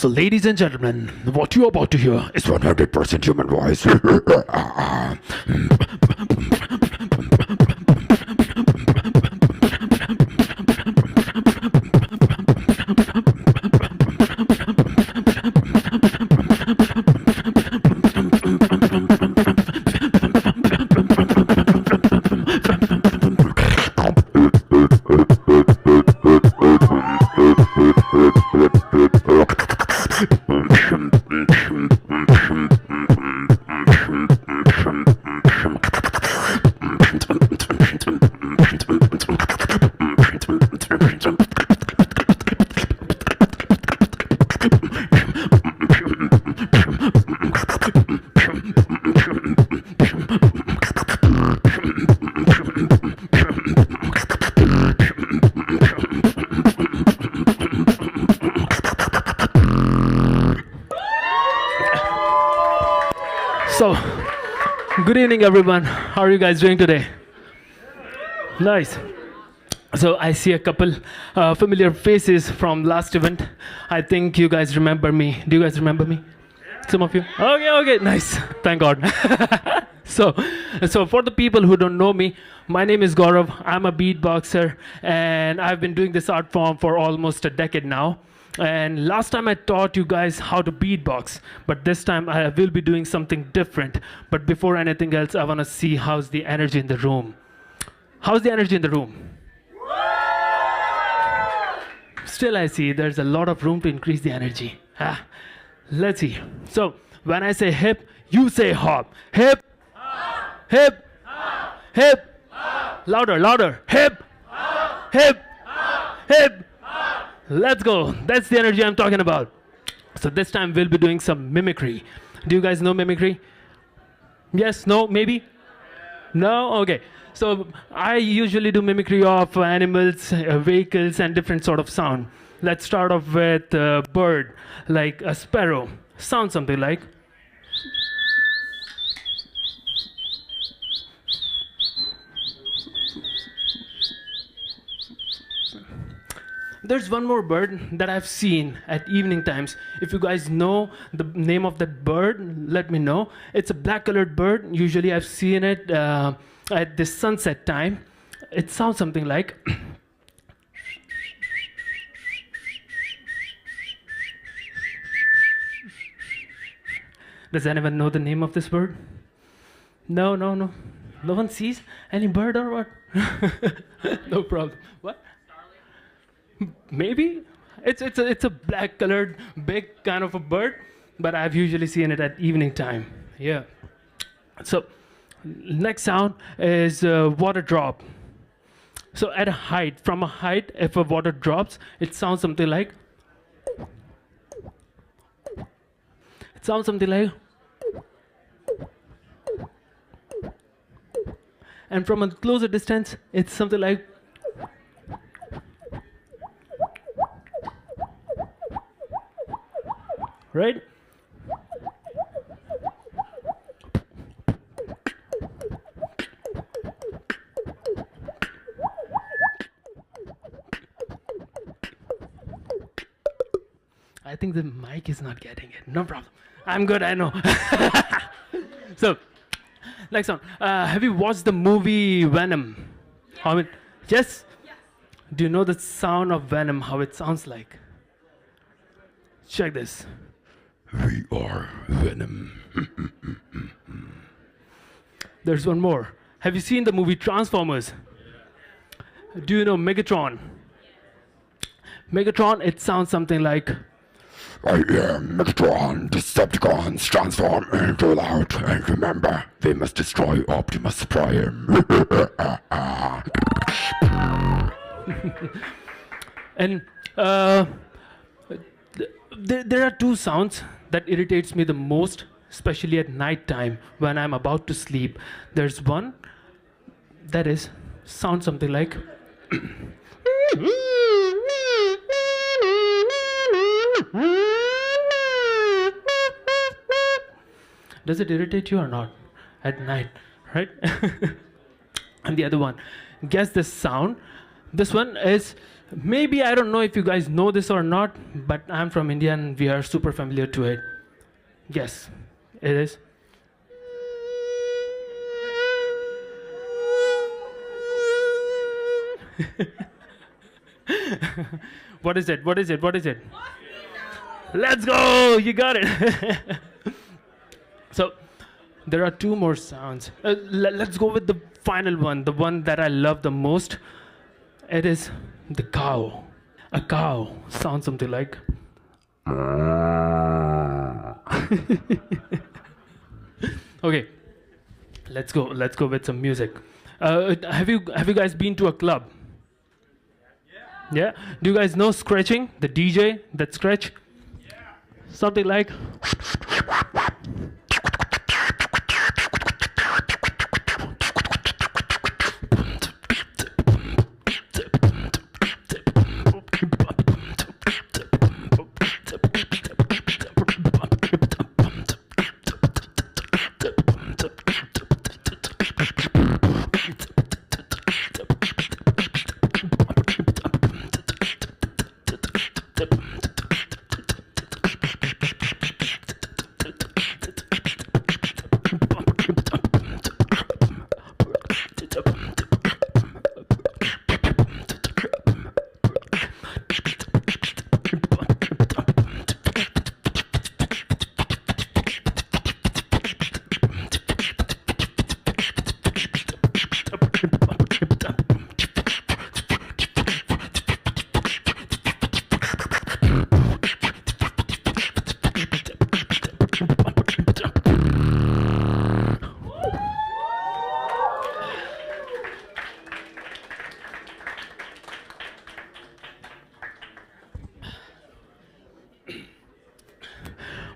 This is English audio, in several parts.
So, ladies and gentlemen, what you're about to hear is 100% human voice. So, good evening, everyone. How are you guys doing today? Nice. So, I see a couple familiar faces from last event. I think you guys remember me. Do you guys remember me? Some of you? Okay, nice. Thank God. So for the people who don't know me, my name is Gaurav. I'm a beatboxer, and I've been doing this art form for almost a decade now. And last time I taught you guys how to beatbox, but this time I will be doing something different. But before anything else, I want to see how's the energy in the room. How's the energy in the room? Still, I see there's a lot of room to increase the energy. Let's see. So when I say hip, you say hop. Hip, hip, hip. Louder. Hip, hip, hip. Let's go. That's the energy I'm talking about. So this time we'll be doing some mimicry. Do you guys know mimicry? Yes? No? Maybe? No? Okay. So I usually do mimicry of animals, vehicles, and different sort of sound. Let's start off with a bird, like a sparrow. Sounds something like. There's one more bird that I've seen at evening times. If you guys know the name of that bird, let me know. It's a black colored bird. Usually I've seen it at the sunset time. It sounds something like. Does anyone know the name of this bird? No. No one sees any bird or what? No problem. What? Maybe it's a black colored big kind of a bird, but I've usually seen it at evening time. Yeah. So next sound is water drop. So at a height, from a height, if a water drops, it sounds something like. It sounds something like. And from a closer distance, it's something like. Right? I think the mic is not getting it. No problem. I'm good, I know. So, next one. Have you watched the movie Venom? Yes? Yes. Do you know the sound of Venom, how it sounds like? Check this. We are Venom. There's one more. Have you seen the movie Transformers? Do you know Megatron? Megatron, it sounds something like. I am Megatron. Decepticons transform into light. And remember, they must destroy Optimus Prime. And there are two sounds that irritates me the most, especially at night time when I'm about to sleep. There's one that is sounds something like. Does it irritate you or not at night, right? And the other one, guess the sound This one is, maybe I don't know if you guys know this or not, but I'm from India and we are super familiar to it. Yes, it is. What is it? What is it? What is it? Let's go! You got it. So, there are two more sounds. Let's go with the final one, the one that I love the most. It is the cow. A cow sounds something like. Okay, let's go. Let's go with some music. Have you guys been to a club? Yeah. Do you guys know scratching? The DJ that scratch. Something like.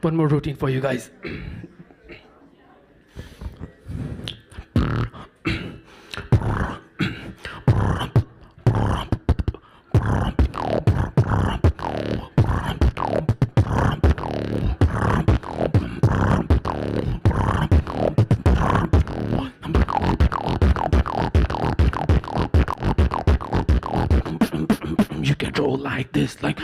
One more routine for you guys. You can roll like this, like.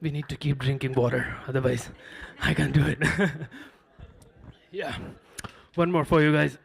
We need to keep drinking water, otherwise I can't do it. Yeah. One more for you guys.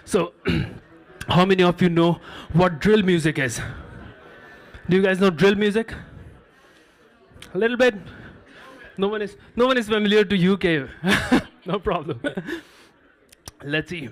So, how many of you know what drill music is? Do you guys know drill music? A little bit? No one is familiar to UK. No problem. Let's see.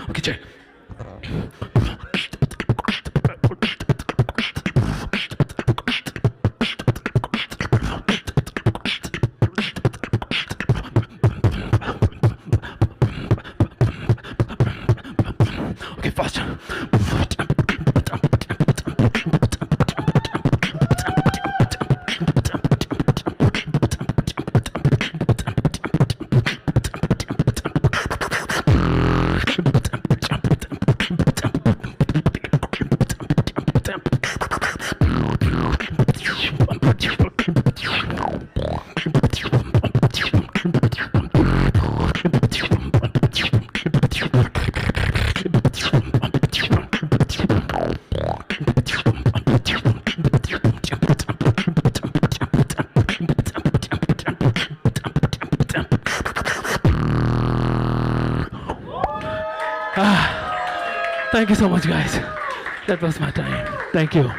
Okay, check. Okay, faster. Thank you so much, guys. That was my time. Thank you.